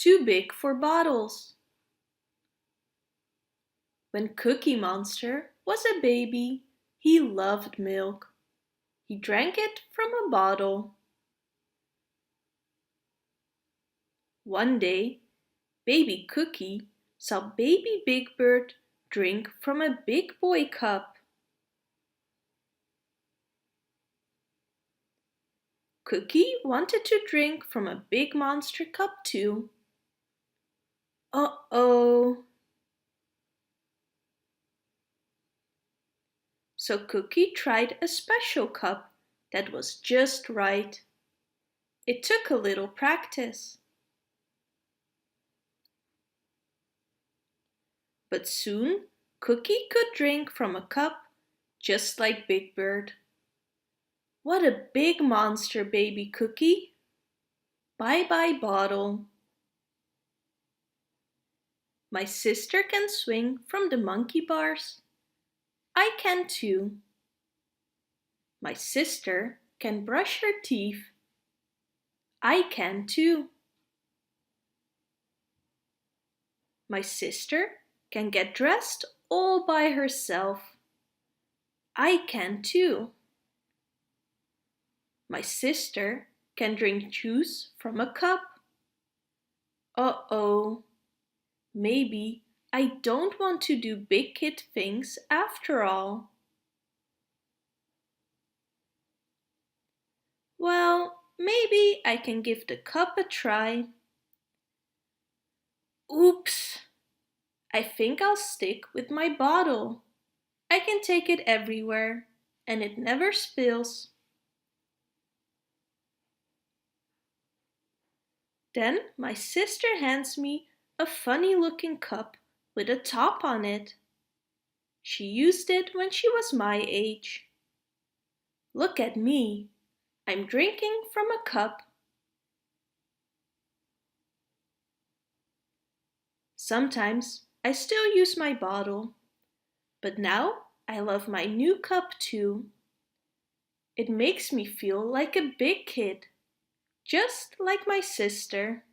too big for bottles. When Cookie Monster was a baby, he loved milk. He drank it from a bottle. One day, Baby Cookie saw Baby Big Bird drink from a big boy cup. Cookie wanted to drink from a big monster cup too. Uh-oh! So Cookie tried a special cup that was just right. It took a little practice. But soon Cookie could drink from a cup just like Big Bird. What a big monster, Baby Cookie! Bye-bye bottle. My sister can swing from the monkey bars. I can too. My sister can brush her teeth. I can too. My sister can get dressed all by herself. I can too. My sister can drink juice from a cup. Uh-oh, maybe I don't want to do big kid things after all. Well, maybe I can give the cup a try. Oops! I think I'll stick with my bottle. I can take it everywhere, and it never spills. Then my sister hands me a funny-looking cup with a top on it. She used it when she was my age. Look at me. I'm drinking from a cup. Sometimes I still use my bottle, but now I love my new cup too. It makes me feel like a big kid, just like my sister.